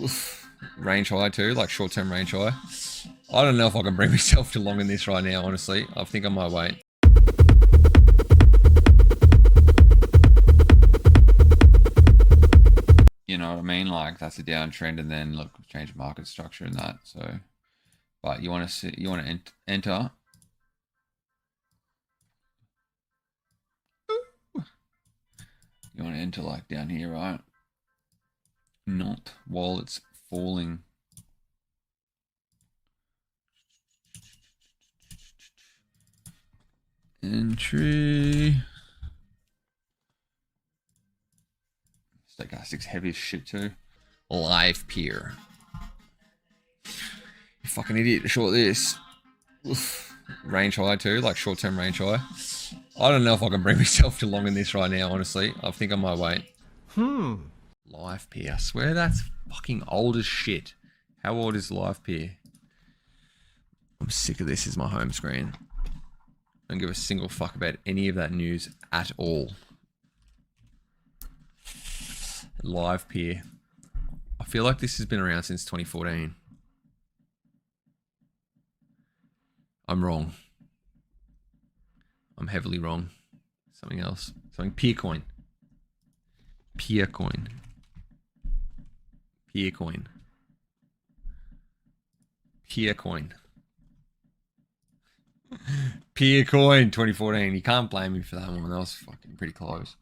Oof. Range high too, like short-term range high. I don't know if I can bring myself to long in this right now, honestly. I think I might wait. You know what I mean? Like that's a downtrend, and then look, change market structure and that. So, but you want to see, you want to enter. You want to enter like down here, right? Not while it's falling. Entry. Stochastic's heavy as shit too. Live peer. You fucking idiot to short this. Oof. Range high too, like short-term range high. I don't know if I can bring myself to long in this right now, honestly. I think I might wait. Live peer. I swear that's fucking old as shit. How old is live peer? I'm sick of this as my home screen. I don't give a single fuck about any of that news at all. Live peer. I feel like this has been around since 2014. I'm wrong. I'm heavily wrong. Something else. Something peer coin. Peer coin. Peer coin. Peer coin. Peer coin 2014. You can't blame me for that one. That was fucking pretty close.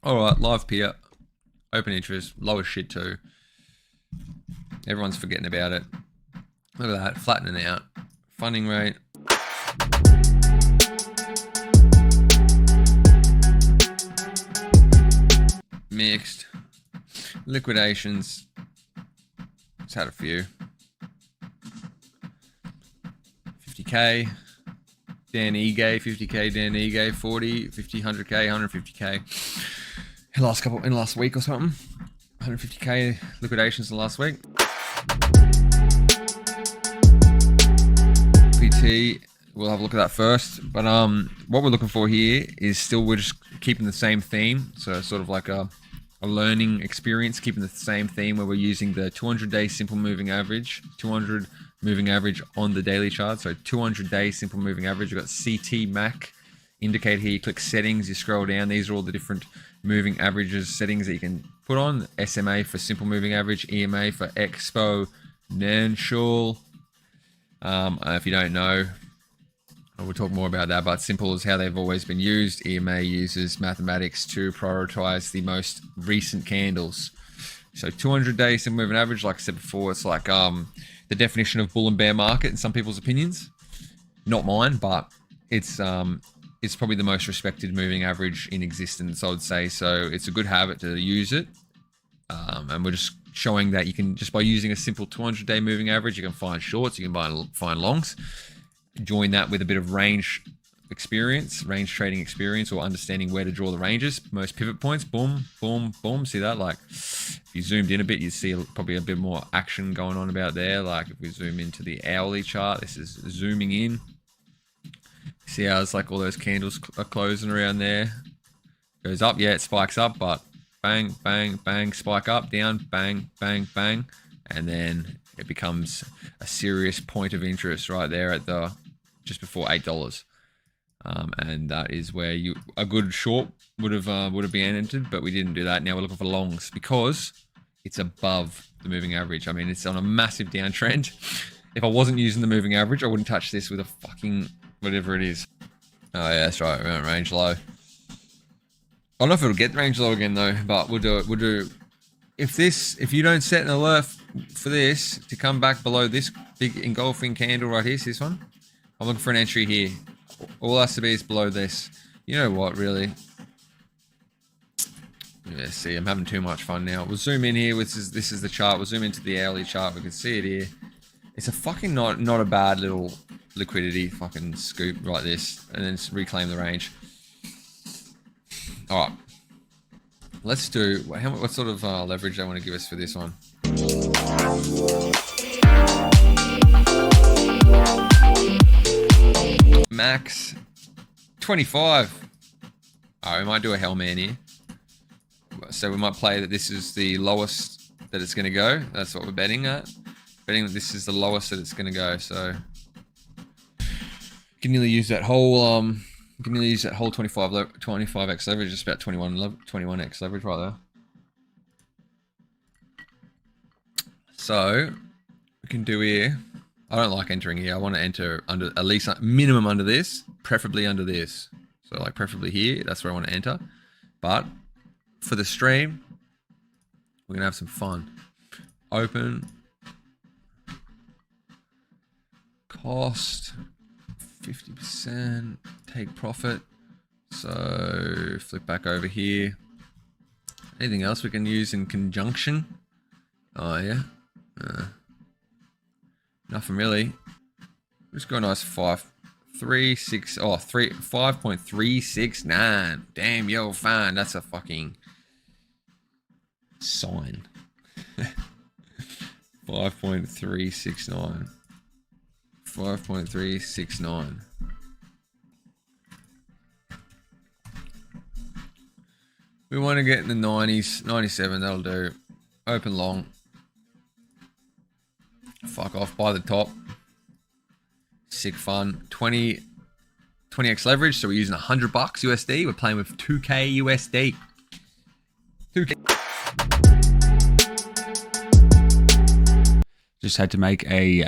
Alright, live peer. Open interest. Low as shit too. Everyone's forgetting about it. Look at that. Flattening out. Funding rate. Mixed. Liquidations. It's had a few. 50k. Dan Ige, 50k. Dan Ige, 40, 50, 100k, 150k. In the last week or something. 150k liquidations in the last week. PT, we'll have a look at that first. But what we're looking for here is still, we're just keeping the same theme. So sort of like a learning experience, keeping the same theme where we're using the 200-day simple moving average, 200 moving average on the daily chart. So 200-day simple moving average. We've got CT MAC indicator here. You click settings, you scroll down. These are all the different moving averages settings that you can put on. SMA for simple moving average, EMA for exponential. If you don't know, we'll talk more about that, but simple is how they've always been used. EMA uses mathematics to prioritize the most recent candles. So 200-day simple moving average, like I said before, it's like the definition of bull and bear market in some people's opinions. Not mine, but it's probably the most respected moving average in existence, I would say. So it's a good habit to use it. And we're just showing that you can, just by using a simple 200-day moving average, you can find shorts, you can find longs. Join that with a bit of range experience, range trading experience, or understanding where to draw the ranges, most pivot points, boom, boom, boom. See that? Like if you zoomed in a bit, you see probably a bit more action going on about there. Like if we zoom into the hourly chart, this is zooming in. See how it's like all those candles are closing around there. Goes up, yeah, it spikes up, but bang, bang, bang, spike up, down, bang, bang, bang. And then it becomes a serious point of interest right there at the just before $8. And that is where a good short would have been entered, but we didn't do that. Now we're looking for longs because it's above the moving average. I mean, it's on a massive downtrend. If I wasn't using the moving average, I wouldn't touch this with a fucking whatever it is. Oh yeah, that's right. We're at range low. I don't know if it'll get range low again though, but we'll do it. We'll do. If you don't set an alert for this to come back below this big engulfing candle right here, see this one? I'm looking for an entry here. All it has to be is below this. You know what, really? Yeah, see, I'm having too much fun now. We'll zoom in here. This is the chart. We'll zoom into the hourly chart. We can see it here. It's a fucking not a bad little liquidity fucking scoop like this, and then reclaim the range. All right. Let's do, what sort of leverage they want to give us for this one. Max 25. All right, we might do a Hellman here. So we might play that this is the lowest that it's going to go. That's what we're betting at. Betting that this is the lowest that it's going to go. So you can nearly use that whole 25x leverage, just about 21x leverage right there. So we can do here. I don't like entering here. I want to enter under at least minimum under this, preferably under this. So like preferably here. That's where I want to enter. But for the stream, we're gonna have some fun. Open. Cost 50%. Take profit. So flip back over here. Anything else we can use in conjunction? Oh yeah. Nothing really. Just go a nice 5.369. Damn, yo, fine. That's a fucking sign. 5.369. 5.369. We want to get in the 90s, 97. That'll do. Open long. Fuck off, buy the top. Sick fun. 20x leverage, so we're using $100 USD. We're playing with 2K USD. 2K. Just had to make a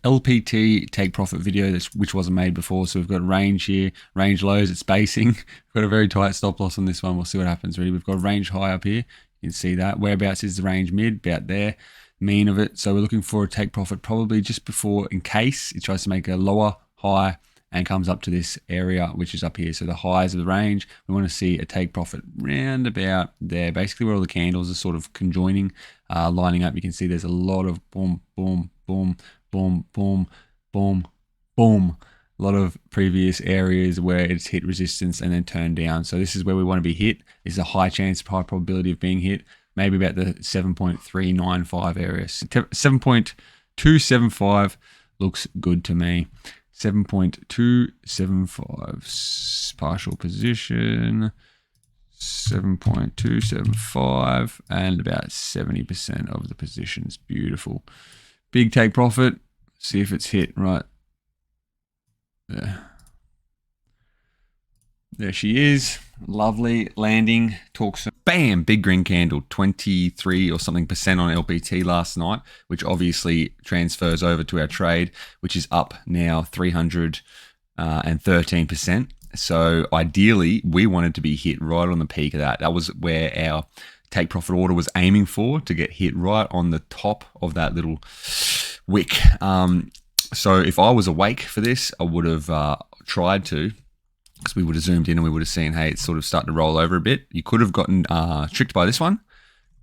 LPT take profit video, which wasn't made before. So we've got range here, range lows, it's spacing. We've got a very tight stop loss on this one. We'll see what happens really. We've got range high up here. You can see that. Whereabouts is the range mid? About there. Mean of it. So we're looking for a take profit probably just before, in case it tries to make a lower high and comes up to this area, which is up here. So the highs of the range, we want to see a take profit round about there, basically where all the candles are sort of conjoining, lining up. You can see there's a lot of boom, boom, boom, boom, boom, boom, boom. A lot of previous areas where it's hit resistance and then turned down. So this is where we want to be hit. This is a high chance, high probability of being hit. Maybe about the 7.395 area. 7.275 looks good to me. 7.275 partial position. 7.275 and about 70% of the positions. Beautiful. Big take profit. See if it's hit right there. There she is. Lovely landing. Talks. Bam! Big green candle. 23 or something % on LPT last night, which obviously transfers over to our trade, which is up now 313%. So ideally, we wanted to be hit right on the peak of that. That was where our take profit order was aiming for, to get hit right on the top of that little wick. So if I was awake for this, I would have tried to, because we would have zoomed in and we would have seen, hey, it's sort of starting to roll over a bit. You could have gotten tricked by this one,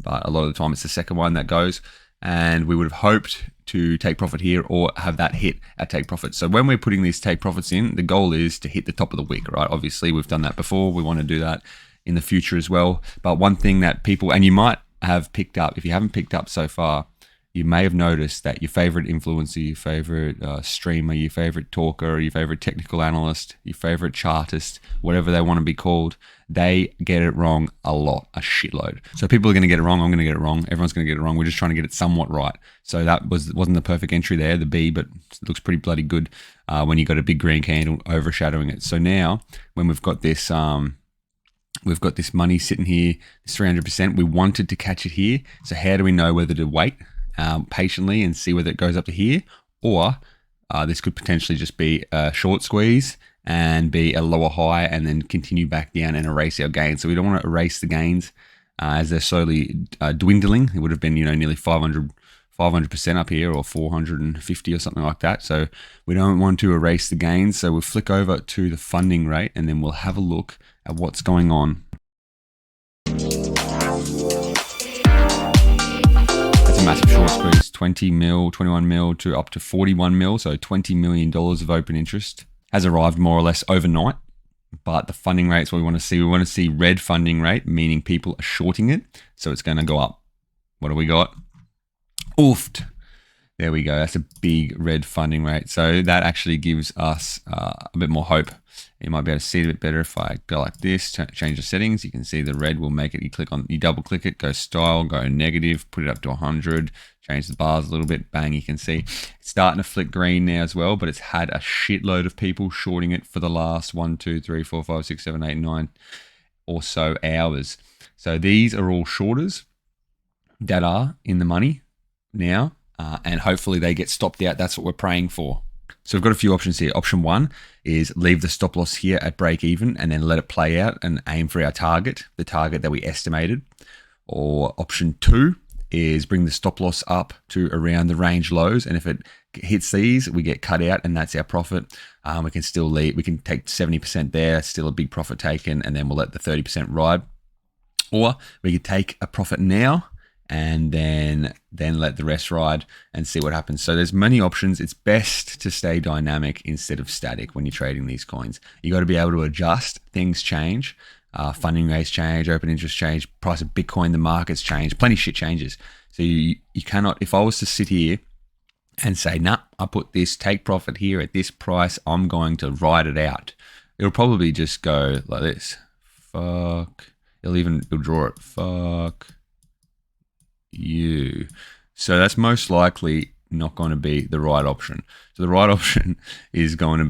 but a lot of the time it's the second one that goes, and we would have hoped to take profit here or have that hit at take profit. So when we're putting these take profits in, the goal is to hit the top of the wick, right? Obviously, we've done that before. We want to do that in the future as well. But one thing that people, and you might have picked up, if you haven't picked up so far, you may have noticed that your favorite influencer, your favorite streamer, your favorite talker, your favorite technical analyst, your favorite chartist, whatever they want to be called, they get it wrong a lot, a shitload. So people are going to get it wrong. I'm going to get it wrong. Everyone's going to get it wrong. We're just trying to get it somewhat right. So that wasn't the perfect entry there, the B, but it looks pretty bloody good when you got a big green candle overshadowing it. So now when we've got this money sitting here, this 300%, we wanted to catch it here. So how do we know whether to wait patiently and see whether it goes up to here, or this could potentially just be a short squeeze and be a lower high and then continue back down and erase our gains. So we don't want to erase the gains as they're slowly dwindling. It would have been, nearly 500% up here, or 450 or something like that. So we don't want to erase the gains. So we'll flick over to the funding rate and then we'll have a look at what's going on. That's a massive short squeeze, 20 mil, 21 mil to up to 41 mil. So $20 million of open interest has arrived more or less overnight. But the funding rate's what we want to see. We want to see red funding rate, meaning people are shorting it. So it's going to go up. What do we got? Oofed. There we go. That's a big red funding rate. So that actually gives us a bit more hope You might be able to see it a bit better if I go like this, change the settings. You can see the red will make it, you double click it, go style, go negative, put it up to 100, change the bars a little bit, bang, you can see it's starting to flick green now as well, but it's had a shitload of people shorting it for the last 1, 2, 3, 4, 5, 6, 7, 8, 9 or so hours. So these are all shorters that are in the money now, and hopefully they get stopped out. That's what we're praying for. So we've got a few options here. Option 1 is leave the stop loss here at break even and then let it play out and aim for our target, the target that we estimated. Or option 2 is bring the stop loss up to around the range lows, and if it hits these, we get cut out and that's our profit. We can still leave, we can take 70% there, still a big profit taken, and then we'll let the 30% ride. Or we could take a profit now and then let the rest ride and see what happens. So there's many options. It's best to stay dynamic instead of static when you're trading these coins. You got to be able to adjust. Things change. Funding rates change, open interest change, price of Bitcoin, the markets change, plenty of shit changes. So you cannot, if I was to sit here and say, nah, I put this take profit here at this price, I'm going to ride it out, it'll probably just go like this. Fuck. It'll draw it. Fuck you. So that's most likely not going to be the right option. So the right option is going to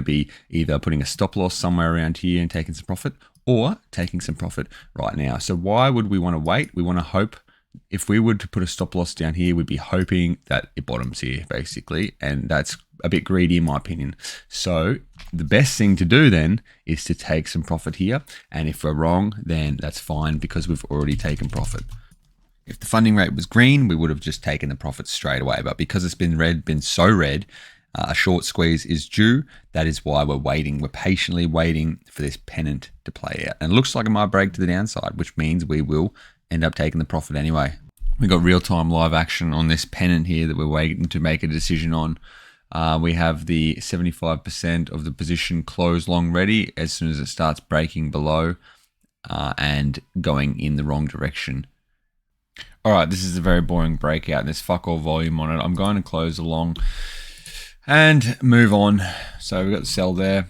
be either putting a stop loss somewhere around here and taking some profit, or taking some profit right now. So why would we want to wait? We want to hope. If we were to put a stop loss down here, we'd be hoping that it bottoms here, basically, and that's a bit greedy in my opinion. So the best thing to do then is to take some profit here, and if we're wrong, then that's fine because we've already taken profit. If the funding rate was green, we would have just taken the profit straight away, but because it's been so red, a short squeeze is due. That is why we're waiting. We're patiently waiting for this pennant to play out, and it looks like it might break to the downside, which means we will end up taking the profit anyway. We got real-time live action on this pennant here that we're waiting to make a decision on. We have the 75% of the position closed long ready as soon as it starts breaking below and going in the wrong direction. All right, this is a very boring breakout and there's fuck all volume on it. I'm going to close along and move on. So we've got the sell there.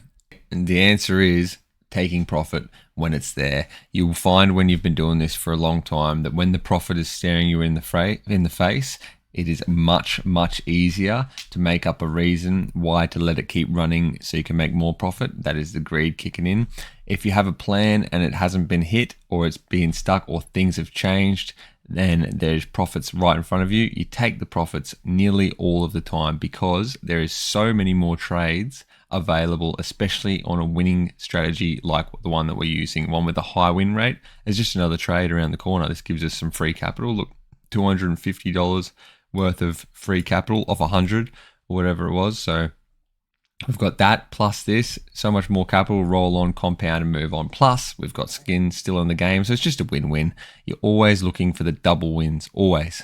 And the answer is taking profit when it's there. You'll find when you've been doing this for a long time that when the profit is staring you in the face, it is much, much easier to make up a reason why to let it keep running so you can make more profit. That is the greed kicking in. If you have a plan and it hasn't been hit, or it's been stuck, or things have changed, then there's profits right in front of you. You take the profits nearly all of the time because there is so many more trades available, especially on a winning strategy like the one that we're using, one with a high win rate. There's just another trade around the corner. This gives us some free capital. Look, $250 worth of free capital off 100 or whatever it was. So we've got that plus this, so much more capital, roll on, compound and move on. Plus we've got skin still in the game. So it's just a win-win. You're always looking for the double wins, always.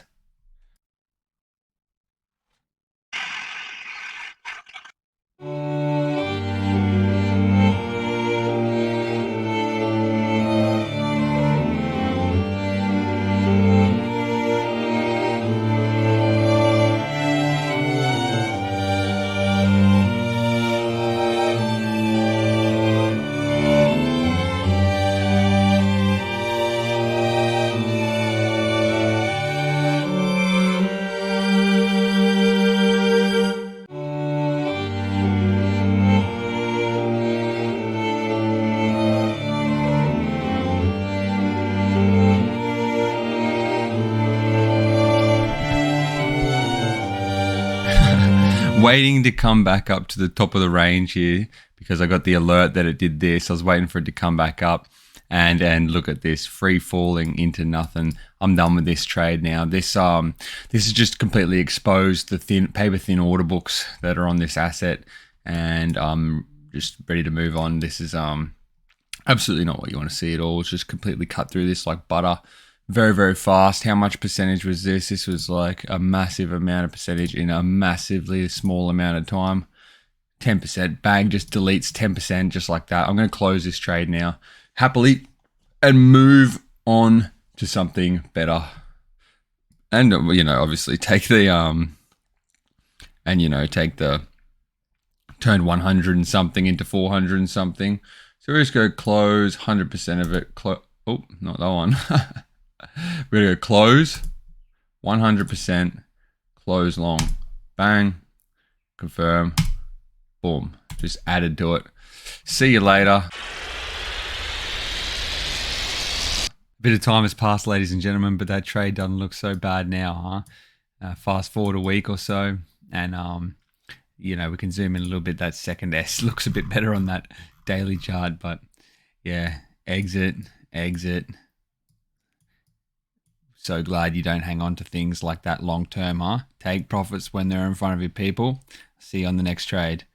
Waiting to come back up to the top of the range here because I got the alert that it did this. I was waiting for it to come back up and look at this, free falling into nothing. I'm done with this trade now. This is just completely exposed the paper thin order books that are on this asset, and I'm just ready to move on. This is absolutely not what you want to see at all. It's just completely cut through this like butter. Very, very fast. How much percentage was this? This was like a massive amount of percentage in a massively small amount of time. 10%. Bang, just deletes 10% just like that. I'm going to close this trade now happily and move on to something better. And, you know, obviously take the, turned 100 and something into 400 and something. So we just go close 100% of it. Oh, not that one. We're going to go close 100%, close long, bang, confirm, boom, just added to it. See you later. A bit of time has passed, ladies and gentlemen, but that trade doesn't look so bad now, huh? Fast forward a week or so, and you know, we can zoom in a little bit. That second S looks a bit better on that daily chart, but yeah, exit. So glad you don't hang on to things like that long term, huh? Take profits when they're in front of your people. See you on the next trade.